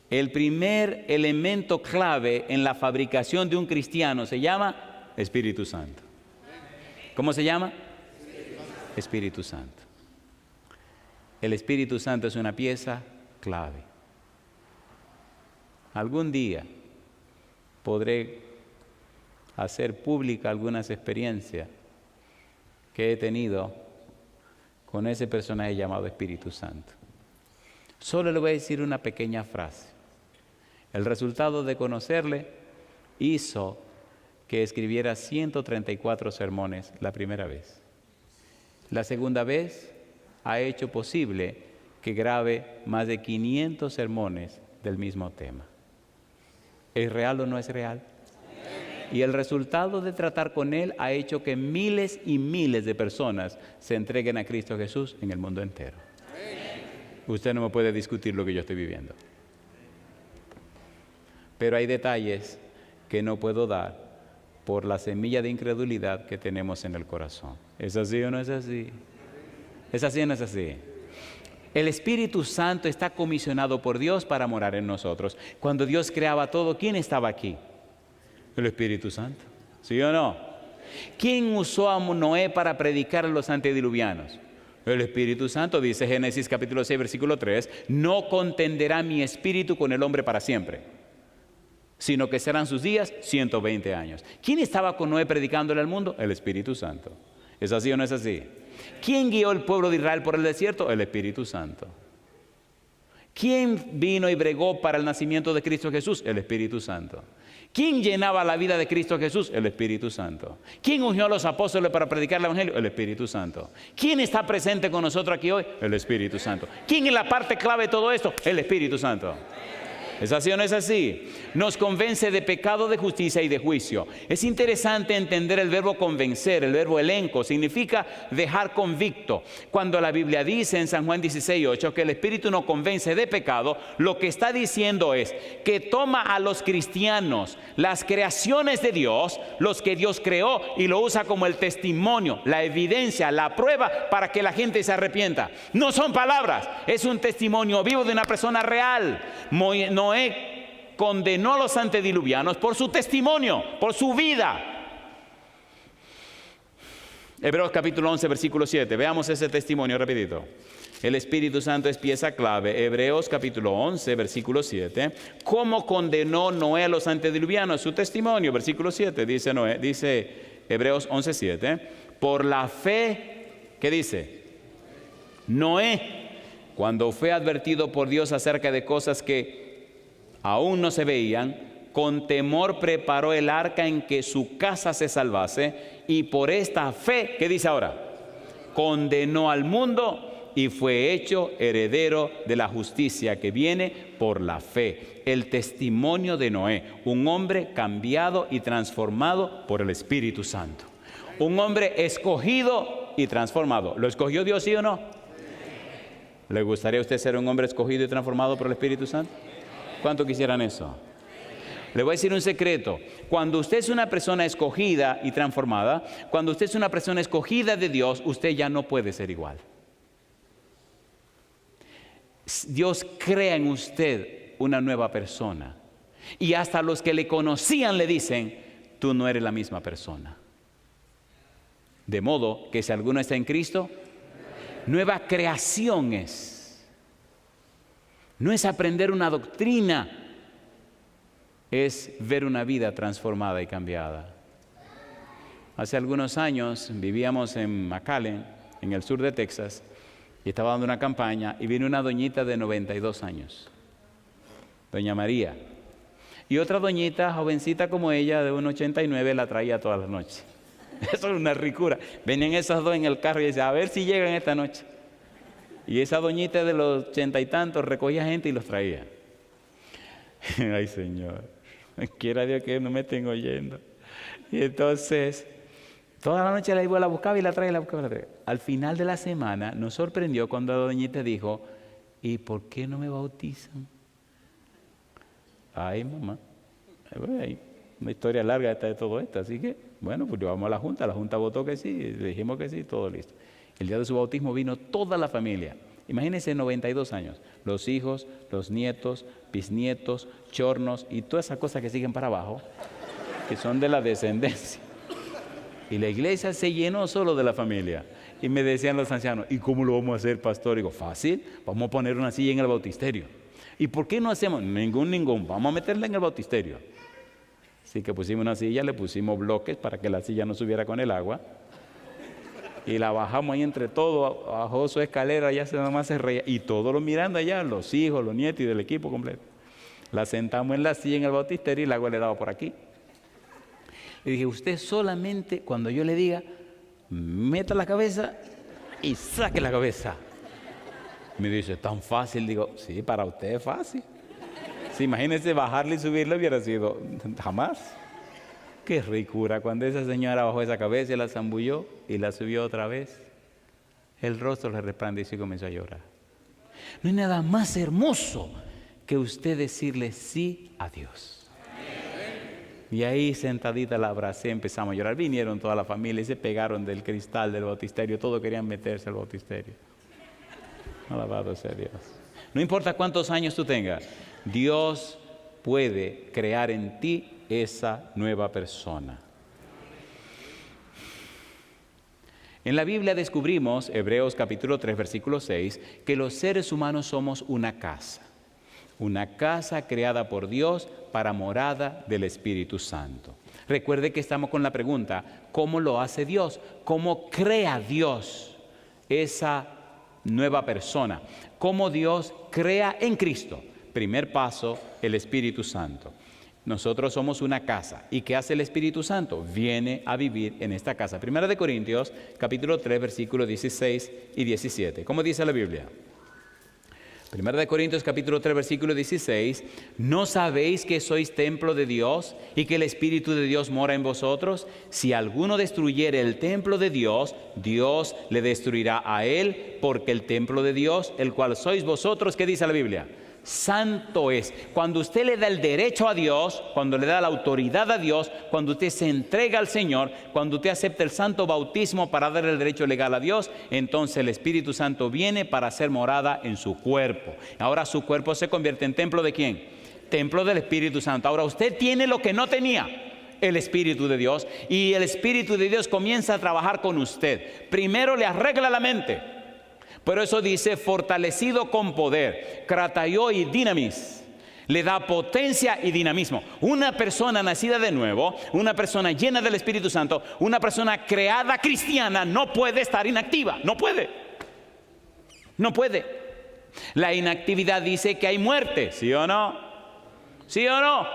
El primer elemento clave en la fabricación de un cristiano se llama Espíritu Santo. ¿Cómo se llama? Espíritu Santo. El Espíritu Santo es una pieza clave. Algún día podré hacer pública algunas experiencias que he tenido con ese personaje llamado Espíritu Santo. Solo le voy a decir una pequeña frase. El resultado de conocerle hizo que escribiera 134 sermones la primera vez. La segunda vez ha hecho posible que grabe más de 500 sermones del mismo tema. ¿Es real o no es real? Y el resultado de tratar con él ha hecho que miles y miles de personas se entreguen a Cristo Jesús en el mundo entero. Usted no me puede discutir lo que yo estoy viviendo. Pero hay detalles que no puedo dar por la semilla de incredulidad que tenemos en el corazón. ¿Es así o no es así? ¿Es así o no es así? El Espíritu Santo está comisionado por Dios para morar en nosotros. Cuando Dios creaba todo, ¿quién estaba aquí? El Espíritu Santo. ¿Sí o no? ¿Quién usó a Noé para predicar a los antediluvianos? El Espíritu Santo. Dice Génesis capítulo 6, versículo 3, no contenderá mi espíritu con el hombre para siempre, sino que serán sus días 120 años. ¿Quién estaba con Noé predicándole al mundo? El Espíritu Santo. ¿Es así o no es así? ¿Quién guió el pueblo de Israel por el desierto? El Espíritu Santo. ¿Quién vino y bregó para el nacimiento de Cristo Jesús? El Espíritu Santo. ¿Quién llenaba la vida de Cristo Jesús? El Espíritu Santo. ¿Quién ungió a los apóstoles para predicar el Evangelio? El Espíritu Santo. ¿Quién está presente con nosotros aquí hoy? El Espíritu Santo. ¿Quién es la parte clave de todo esto? El Espíritu Santo. ¿Es así o no es así? Nos convence de pecado, de justicia y de juicio. Es interesante entender el verbo convencer, el verbo elenco, significa dejar convicto. Cuando la Biblia dice en San Juan 16:8 que el Espíritu nos convence de pecado, lo que está diciendo es que toma a los cristianos, las creaciones de Dios, los que Dios creó, y lo usa como el testimonio, la evidencia, la prueba para que la gente se arrepienta. No son palabras, es un testimonio vivo de una persona real. Noé condenó a los antediluvianos por su testimonio, por su vida. Hebreos capítulo 11, versículo 7. Veamos ese testimonio rapidito. El Espíritu Santo es pieza clave. Hebreos capítulo 11, versículo 7. ¿Cómo condenó Noé a los antediluvianos? Su testimonio, versículo 7. Dice Hebreos 11, 7. Por la fe, ¿qué dice? Noé, cuando fue advertido por Dios acerca de cosas que aún no se veían, con temor preparó el arca en que su casa se salvase, y por esta fe, ¿qué dice ahora? Condenó al mundo y fue hecho heredero de la justicia que viene por la fe. El testimonio de Noé, un hombre cambiado y transformado por el Espíritu Santo. Un hombre escogido y transformado. ¿Lo escogió Dios, sí o no? ¿Le gustaría a usted ser un hombre escogido y transformado por el Espíritu Santo? ¿Cuánto quisieran eso? Le voy a decir un secreto. Cuando usted es una persona escogida y transformada, cuando usted es una persona escogida de Dios, usted ya no puede ser igual. Dios crea en usted una nueva persona. Y hasta los que le conocían le dicen, tú no eres la misma persona. De modo que si alguno está en Cristo, nueva creación es. No es aprender una doctrina, es ver una vida transformada y cambiada. Hace algunos años vivíamos en McAllen, en el sur de Texas, y estaba dando una campaña y vino una doñita de 92 años, doña María. Y otra doñita, jovencita como ella, de 1,89, la traía todas las noches. Eso es una ricura. Venían esas dos en el carro y decían, a ver si llegan esta noche. Y esa doñita de los 80 y tantos recogía gente y los traía. Ay, Señor, quiera Dios que no me estén oyendo. Y entonces, toda la noche la iba, la buscaba y la traía, la buscaba y la traía. Al final de la semana nos sorprendió cuando la doñita dijo, ¿y por qué no me bautizan? Ay, mamá, hay una historia larga de todo esto, así que, bueno, pues llevamos a la junta votó que sí, le dijimos que sí, todo listo. El día de su bautismo vino toda la familia. Imagínense 92 años. Los hijos, los nietos, bisnietos, chornos y todas esas cosas que siguen para abajo, que son de la descendencia. Y la iglesia se llenó solo de la familia. Y me decían los ancianos, ¿y cómo lo vamos a hacer, pastor? Digo, fácil, vamos a poner una silla en el bautisterio. ¿Y por qué no hacemos? Ningún, vamos a meterla en el bautisterio. Así que pusimos una silla, le pusimos bloques para que la silla no subiera con el agua. Y la bajamos ahí entre todos, bajó su escalera, ya nomás se reía. Y todos lo mirando allá, los hijos, los nietos y del equipo completo. La sentamos en la silla en el bautisterio y el agua le daba por aquí. Le dije, usted solamente cuando yo le diga, meta la cabeza y saque la cabeza. Me dice, ¿tan fácil? Digo, sí, para usted es fácil. Sí, imagínese bajarle y subirle, hubiera sido jamás. Qué ricura, cuando esa señora bajó esa cabeza y la zambulló y la subió otra vez, el rostro le resplandeció y comenzó a llorar. No hay nada más hermoso que usted decirle sí a Dios. Y ahí sentadita la abracé, empezamos a llorar. Vinieron toda la familia y se pegaron del cristal del bautisterio, todos querían meterse al bautisterio. Alabado sea Dios. No importa cuántos años tú tengas, Dios puede crear en ti esa nueva persona. En la Biblia descubrimos, Hebreos capítulo 3, versículo 6, que los seres humanos somos una casa creada por Dios para morada del Espíritu Santo. Recuerde que estamos con la pregunta, ¿cómo lo hace Dios? ¿Cómo crea Dios esa nueva persona? ¿Cómo Dios crea en Cristo? Primer paso, el Espíritu Santo. Nosotros somos una casa. ¿Y qué hace el Espíritu Santo? Viene a vivir en esta casa. Primera de Corintios, capítulo 3, versículos 16 y 17. ¿Cómo dice la Biblia? Primera de Corintios capítulo 3 versículo 16, ¿no sabéis que sois templo de Dios y que el Espíritu de Dios mora en vosotros? Si alguno destruyere el templo de Dios, Dios le destruirá a él, porque el templo de Dios, el cual sois vosotros, ¿qué dice la Biblia? Santo es. Cuando usted le da el derecho a Dios, cuando le da la autoridad a Dios, cuando usted se entrega al Señor, cuando usted acepta el santo bautismo para dar el derecho legal a Dios, entonces el Espíritu Santo viene para hacer morada en su cuerpo. Ahora su cuerpo se convierte en templo ¿de quién? Templo del Espíritu Santo. Ahora usted tiene lo que no tenía, el Espíritu de Dios, y el Espíritu de Dios comienza a trabajar con usted. Primero le arregla la mente. Por eso dice, fortalecido con poder, krataió y dinamis, le da potencia y dinamismo. Una persona nacida de nuevo, una persona llena del Espíritu Santo, una persona creada cristiana no puede estar inactiva, no puede. No puede. La inactividad dice que hay muerte, ¿sí o no? ¿Sí o no?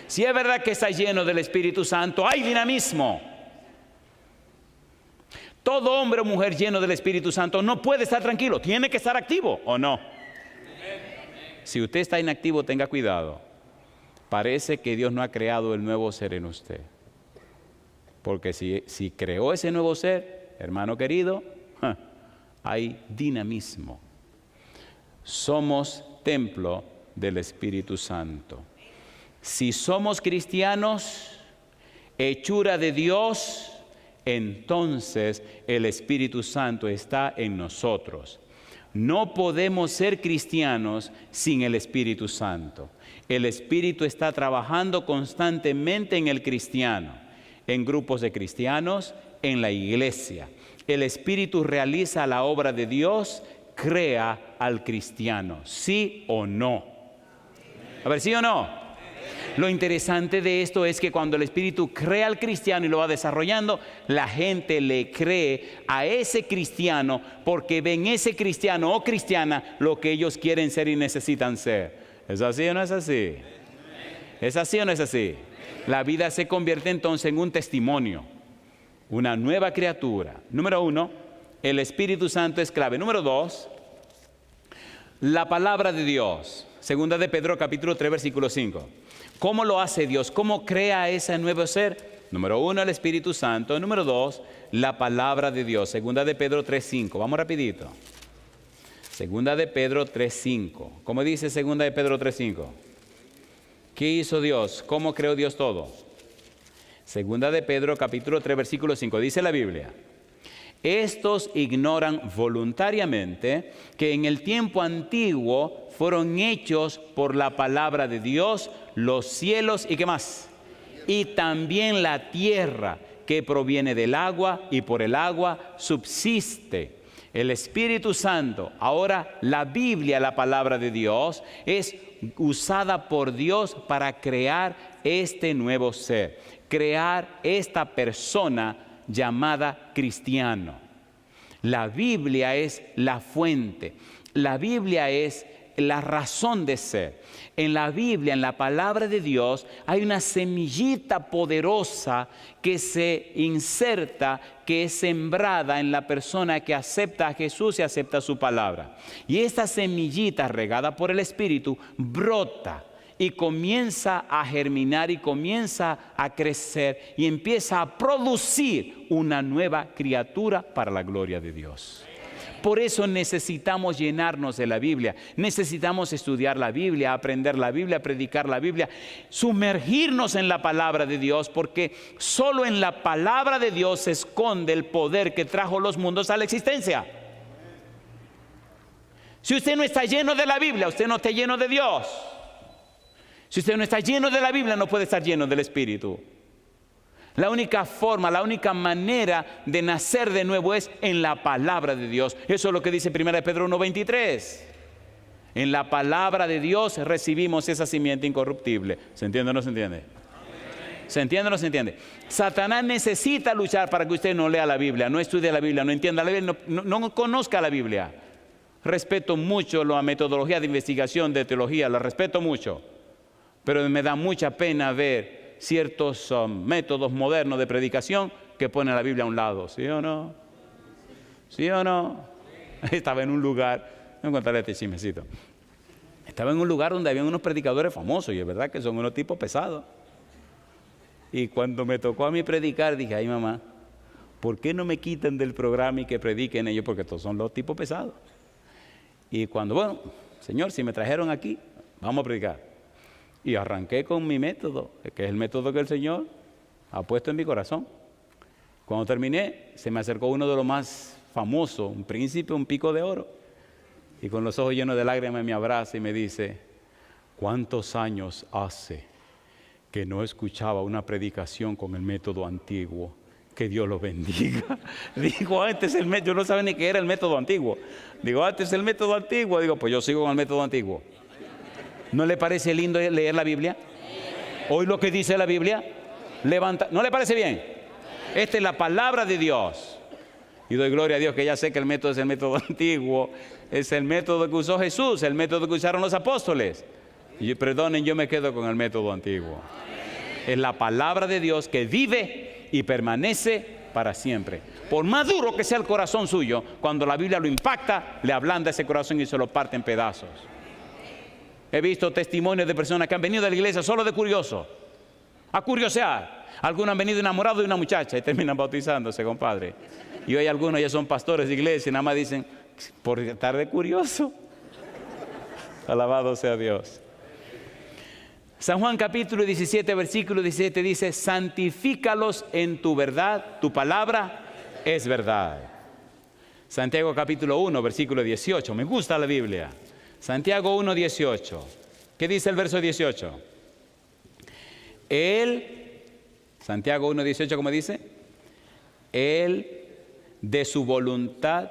Si es verdad que está lleno del Espíritu Santo, hay dinamismo. Todo hombre o mujer lleno del Espíritu Santo no puede estar tranquilo, tiene que estar activo, ¿o no? Si usted está inactivo, tenga cuidado. Parece que Dios no ha creado el nuevo ser en usted. Porque si creó ese nuevo ser, hermano querido, hay dinamismo. Somos templo del Espíritu Santo. Si somos cristianos, hechura de Dios, entonces el Espíritu Santo está en nosotros. No podemos ser cristianos sin el Espíritu Santo. El Espíritu está trabajando constantemente en el cristiano, en grupos de cristianos, en la iglesia. El Espíritu realiza la obra de Dios, crea al cristiano, ¿sí o no? A ver, ¿sí o no? Lo interesante de esto es que cuando el Espíritu crea al cristiano y lo va desarrollando, la gente le cree a ese cristiano porque ven ese cristiano o cristiana lo que ellos quieren ser y necesitan ser. ¿Es así o no es así? ¿Es así o no es así? La vida se convierte entonces en un testimonio, una nueva criatura. Número 1, el Espíritu Santo es clave. Número 2, la palabra de Dios. Segunda de Pedro capítulo 3 versículo 5. ¿Cómo lo hace Dios? ¿Cómo crea ese nuevo ser? Número 1, el Espíritu Santo. Número 2, la palabra de Dios. Segunda de Pedro 3:5. Vamos rapidito. Segunda de Pedro 3:5. ¿Cómo dice segunda de Pedro 3:5? ¿Qué hizo Dios? ¿Cómo creó Dios todo? Segunda de Pedro capítulo 3 versículo 5. Dice la Biblia: estos ignoran voluntariamente que en el tiempo antiguo fueron hechos por la palabra de Dios los cielos y ¿qué más? Y también la tierra, que proviene del agua y por el agua subsiste. El Espíritu Santo, ahora la Biblia, la palabra de Dios, es usada por Dios para crear este nuevo ser, crear esta persona llamada cristiano. La Biblia es la fuente, la Biblia es la razón de ser. En la Biblia, en la palabra de Dios, hay una semillita poderosa que se inserta, que es sembrada en la persona que acepta a Jesús y acepta su palabra. Y esta semillita regada por el Espíritu brota y comienza a germinar y comienza a crecer y empieza a producir una nueva criatura para la gloria de Dios. Por eso necesitamos llenarnos de la Biblia, necesitamos estudiar la Biblia, aprender la Biblia, predicar la Biblia, sumergirnos en la palabra de Dios, porque solo en la palabra de Dios se esconde el poder que trajo los mundos a la existencia. Si usted no está lleno de la Biblia, usted no está lleno de Dios. Si usted no está lleno de la Biblia, no puede estar lleno del Espíritu. La única forma, la única manera de nacer de nuevo es en la palabra de Dios. Eso es lo que dice 1 Pedro 1:23. En la palabra de Dios recibimos esa simiente incorruptible. ¿Se entiende o no se entiende? ¿Se entiende o no se entiende? Satanás necesita luchar para que usted no lea la Biblia, no estudie la Biblia, no entienda la Biblia, no conozca la Biblia. Respeto mucho la metodología de investigación de teología, la respeto mucho. Pero me da mucha pena ver ciertos métodos modernos de predicación que ponen la Biblia a un lado. ¿Sí o no? ¿Sí o no? Estaba en un lugar, Voy a contarle este chismecito. Estaba en un lugar donde había unos predicadores famosos y es verdad que son unos tipos pesados. Y cuando me tocó a mí predicar, dije, ay mamá, ¿por qué no me quitan del programa y que prediquen ellos? Porque todos son los tipos pesados. Y cuando, bueno, Señor, si me trajeron aquí, vamos a predicar. Y arranqué con mi método, que es el método que el Señor ha puesto en mi corazón. Cuando terminé, se me acercó uno de los más famosos, un príncipe, un pico de oro. Y con los ojos llenos de lágrimas me abraza y me dice, ¿cuántos años hace que no escuchaba una predicación con el método antiguo? Que Dios lo bendiga. Digo, antes el método, yo no sabía ni qué era el método antiguo. Digo, antes el método antiguo. Digo, pues yo sigo con el método antiguo. ¿No le parece lindo leer la Biblia? ¿Oír lo que dice la Biblia? Levanta. ¿No le parece bien? Esta es la palabra de Dios. Y doy gloria a Dios que ya sé que el método es el método antiguo. Es el método que usó Jesús, el método que usaron los apóstoles. Y perdonen, yo me quedo con el método antiguo. Es la palabra de Dios que vive y permanece para siempre. Por más duro que sea el corazón suyo, cuando la Biblia lo impacta, le ablanda ese corazón y se lo parte en pedazos. He visto testimonios de personas que han venido a la iglesia solo de curioso, a curiosear. Algunos han venido enamorados de una muchacha y terminan bautizándose, compadre. Y hoy algunos ya son pastores de iglesia y nada más dicen, por estar de curioso. Alabado sea Dios. San Juan capítulo 17, versículo 17 dice, santifícalos en tu verdad, tu palabra es verdad. Santiago capítulo 1, versículo 18, me gusta la Biblia. Santiago 1, 18. ¿Qué dice el verso 18? Santiago 1, 18, ¿cómo dice? Él de su voluntad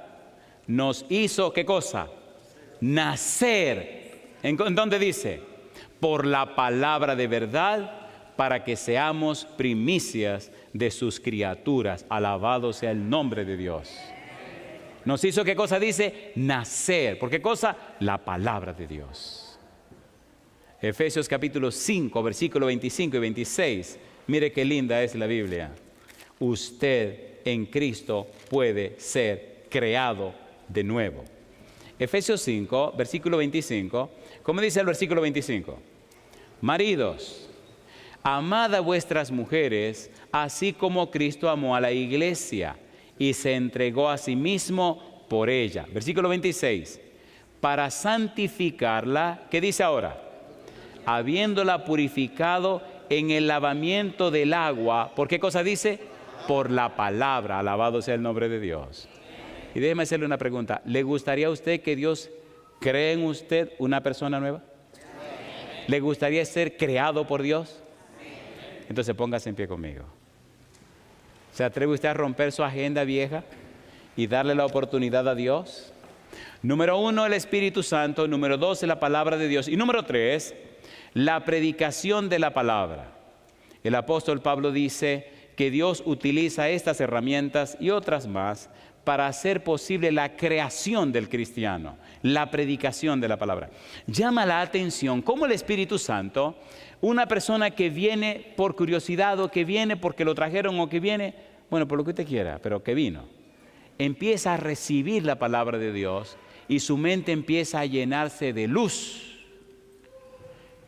nos hizo, ¿qué cosa? Nacer. ¿En dónde dice? Por la palabra de verdad, para que seamos primicias de sus criaturas. Alabado sea el nombre de Dios. Nos hizo, ¿qué cosa dice? Nacer. ¿Por qué cosa? La palabra de Dios. Efesios capítulo 5, versículo 25 y 26. Mire qué linda es la Biblia. Usted en Cristo puede ser creado de nuevo. Efesios 5, versículo 25. ¿Cómo dice el versículo 25? Maridos, amad a vuestras mujeres, así como Cristo amó a la iglesia y se entregó a sí mismo por ella. Versículo 26. Para santificarla, ¿qué dice ahora? Habiéndola purificado en el lavamiento del agua. ¿Por qué cosa dice? Por la palabra. Alabado sea el nombre de Dios. Y déjeme hacerle una pregunta. ¿Le gustaría a usted que Dios cree en usted una persona nueva? ¿Le gustaría ser creado por Dios? Entonces póngase en pie conmigo. ¿Se atreve usted a romper su agenda vieja y darle la oportunidad a Dios? Número 1, el Espíritu Santo. Número 2, la palabra de Dios. Y número 3, la predicación de la palabra. El apóstol Pablo dice que Dios utiliza estas herramientas y otras más para hacer posible la creación del cristiano, la predicación de la palabra. Llama la atención cómo el Espíritu Santo, una persona que viene por curiosidad o que viene porque lo trajeron o que viene, bueno, por lo que usted quiera, pero que vino, empieza a recibir la palabra de Dios y su mente empieza a llenarse de luz.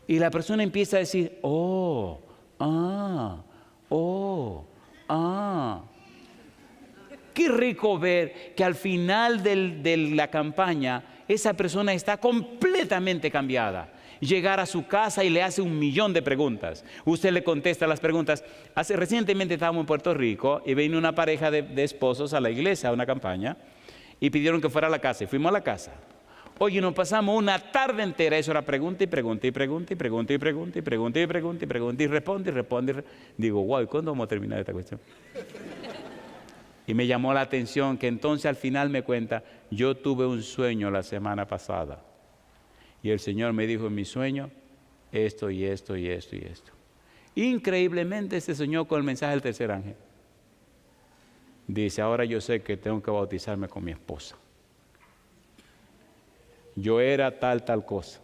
Y la persona empieza a decir, Qué rico ver que al final de la campaña esa persona está completamente cambiada. Llegar a su casa y le hace 1.000.000 de preguntas. Usted le contesta las preguntas. Recientemente estábamos en Puerto Rico y vino una pareja de esposos a la iglesia, a una campaña, y pidieron que fuera a la casa. Y fuimos a la casa. Oye, nos pasamos una tarde entera, eso era pregunta y pregunta y pregunta y pregunta y pregunta y pregunta y pregunta y pregunta y responde y responde. Digo, wow, ¿cuándo vamos a terminar esta cuestión? Y me llamó la atención que entonces al final me cuenta, yo tuve un sueño la semana pasada. Y el Señor me dijo en mi sueño, esto y esto y esto y esto. Increíblemente se soñó con el mensaje del tercer ángel. Dice, ahora yo sé que tengo que bautizarme con mi esposa. Yo era tal cosa.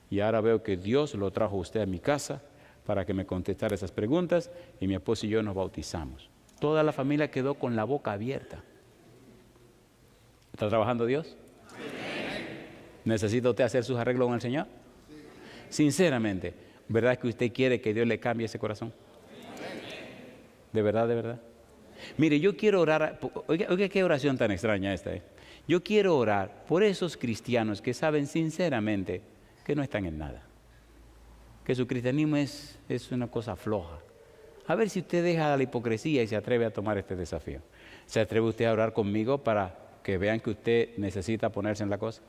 Y ahora veo que Dios lo trajo a usted a mi casa para que me contestara esas preguntas y mi esposa y yo nos bautizamos. Toda la familia quedó con la boca abierta. ¿Está trabajando Dios? ¿Necesita usted hacer sus arreglos con el Señor? Sinceramente, ¿verdad que usted quiere que Dios le cambie ese corazón? ¿De verdad, de verdad? Mire, yo quiero orar, oiga qué oración tan extraña esta, ¿eh? Yo quiero orar por esos cristianos que saben sinceramente que no están en nada, que su cristianismo es una cosa floja. A ver si usted deja la hipocresía y se atreve a tomar este desafío. ¿Se atreve usted a orar conmigo para que vean que usted necesita ponerse en la cosa?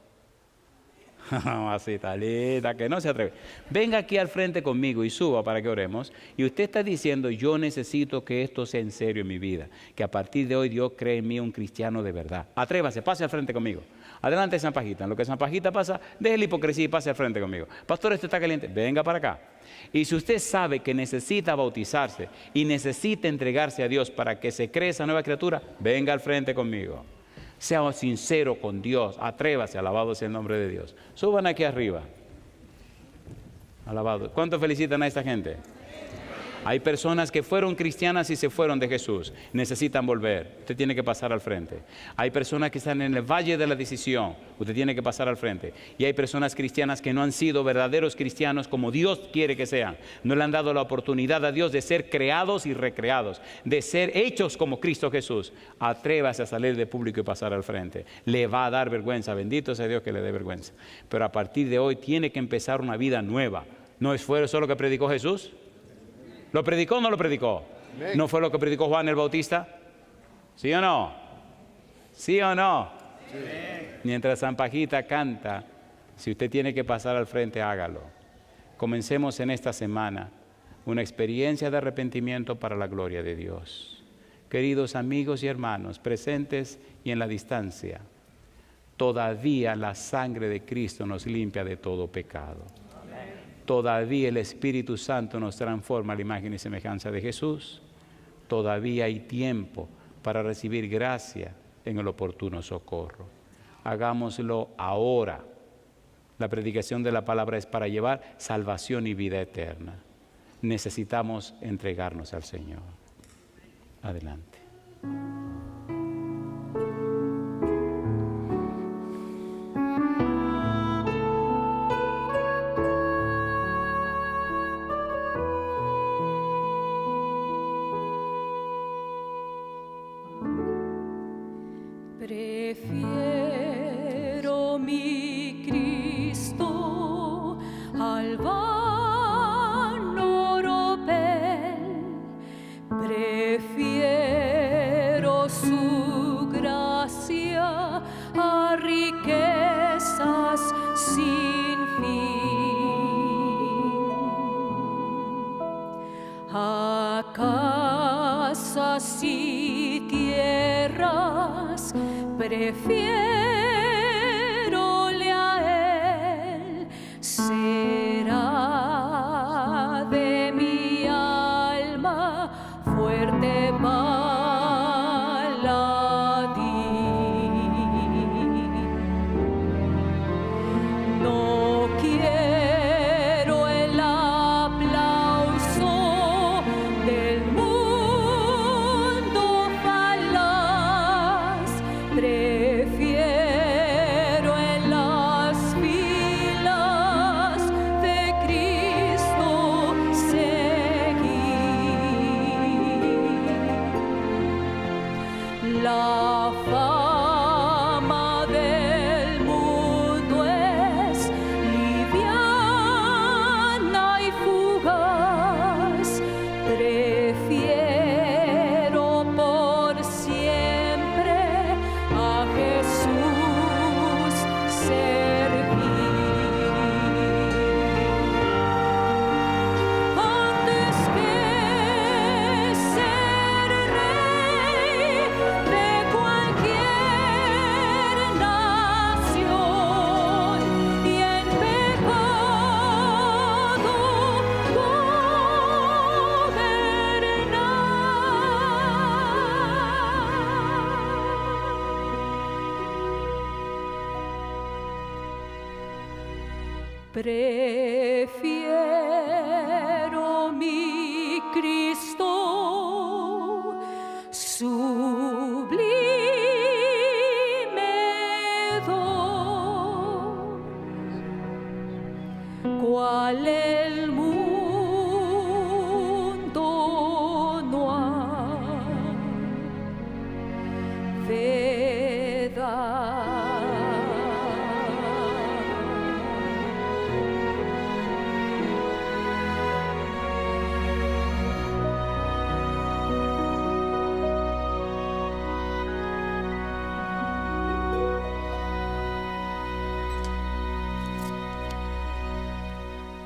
Así talita, que no se atreve. Venga aquí al frente conmigo y suba para que oremos. Y usted está diciendo, yo necesito que esto sea en serio en mi vida, que a partir de hoy Dios cree en mí un cristiano de verdad. Atrévase, pase al frente conmigo. Adelante, San Pajita. En lo que San Pajita pasa, deje la hipocresía y pase al frente conmigo. Pastor, esto está caliente. Venga para acá. Y si usted sabe que necesita bautizarse y necesita entregarse a Dios para que se cree esa nueva criatura, venga al frente conmigo. Sea sincero con Dios, atrévase, alabado sea el nombre de Dios. Suban aquí arriba. Alabado. ¿Cuánto felicitan a esta gente? Hay personas que fueron cristianas y se fueron de Jesús. Necesitan volver. Usted tiene que pasar al frente. Hay personas que están en el valle de la decisión. Usted tiene que pasar al frente. Y hay personas cristianas que no han sido verdaderos cristianos como Dios quiere que sean. No le han dado la oportunidad a Dios de ser creados y recreados, de ser hechos como Cristo Jesús. Atrévase a salir de público y pasar al frente. Le va a dar vergüenza. Bendito sea Dios que le dé vergüenza. Pero a partir de hoy tiene que empezar una vida nueva. ¿No fue eso lo que predicó Jesús? ¿Lo predicó o no lo predicó? Amén. ¿No fue lo que predicó Juan el Bautista? ¿Sí o no? ¿Sí o no? Sí. Mientras San Pajita canta, si usted tiene que pasar al frente, hágalo. Comencemos en esta semana una experiencia de arrepentimiento para la gloria de Dios. Queridos amigos y hermanos, presentes y en la distancia, todavía la sangre de Cristo nos limpia de todo pecado. Todavía el Espíritu Santo nos transforma a la imagen y semejanza de Jesús. Todavía hay tiempo para recibir gracia en el oportuno socorro. Hagámoslo ahora. La predicación de la palabra es para llevar salvación y vida eterna. Necesitamos entregarnos al Señor. Adelante. Prefiero mi Cristo al vano oropel, prefiero su gracia a riquezas sin fin, a casas y tierras. Prefiérole a Él, será de mi alma fuerte paladín. No quiero el aplauso del mundo falaz. Prefiero en las filas de Cristo seguir. La fama del mundo es liviana y fugaz. Prefiero por siempre a Jesús servir. Antes que ser rey de cualquier nación y en pecado gobernar. Prefiero mi Cristo sublime don cual el mundo no ha de dar.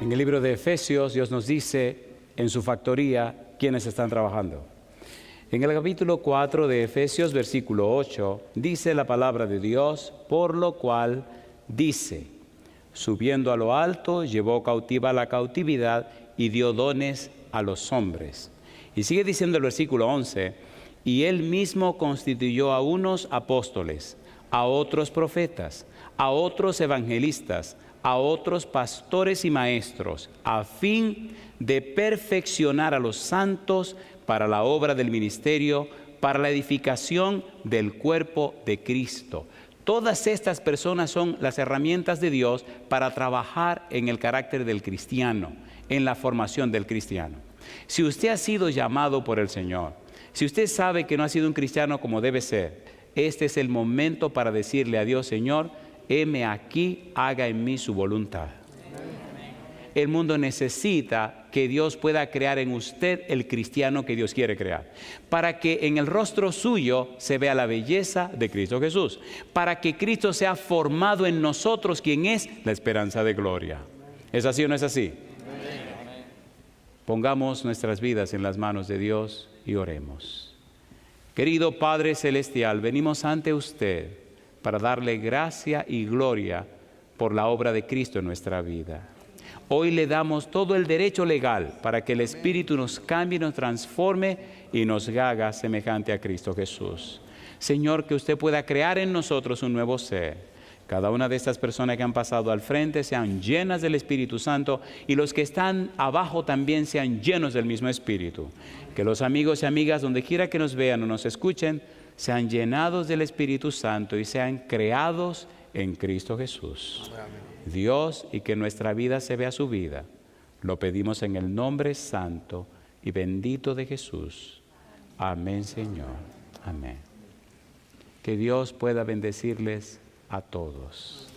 En el libro de Efesios, Dios nos dice en su factoría quiénes están trabajando. En el capítulo 4 de Efesios, versículo 8, dice la palabra de Dios, por lo cual dice, subiendo a lo alto, llevó cautiva la cautividad y dio dones a los hombres. Y sigue diciendo el versículo 11, y él mismo constituyó a unos apóstoles, a otros profetas, a otros evangelistas, a otros pastores y maestros, a fin de perfeccionar a los santos para la obra del ministerio, para la edificación del cuerpo de Cristo. Todas estas personas son las herramientas de Dios para trabajar en el carácter del cristiano, en la formación del cristiano. Si usted ha sido llamado por el Señor, si usted sabe que no ha sido un cristiano como debe ser, este es el momento para decirle a Dios, Señor, heme aquí, haga en mí su voluntad. El mundo necesita que Dios pueda crear en usted el cristiano que Dios quiere crear, para que en el rostro suyo se vea la belleza de Cristo Jesús, para que Cristo sea formado en nosotros, quien es la esperanza de gloria. ¿Es así o no es así? Pongamos nuestras vidas en las manos de Dios y oremos. Querido Padre Celestial, venimos ante usted para darle gracia y gloria por la obra de Cristo en nuestra vida. Hoy le damos todo el derecho legal para que el Espíritu nos cambie, nos transforme y nos haga semejante a Cristo Jesús. Señor, que usted pueda crear en nosotros un nuevo ser. Cada una de estas personas que han pasado al frente sean llenas del Espíritu Santo y los que están abajo también sean llenos del mismo Espíritu. Que los amigos y amigas, donde quiera que nos vean o nos escuchen, sean llenados del Espíritu Santo y sean creados en Cristo Jesús. Dios, y que nuestra vida se vea su vida. Lo pedimos en el nombre santo y bendito de Jesús. Amén, Señor. Amén. Que Dios pueda bendecirles a todos.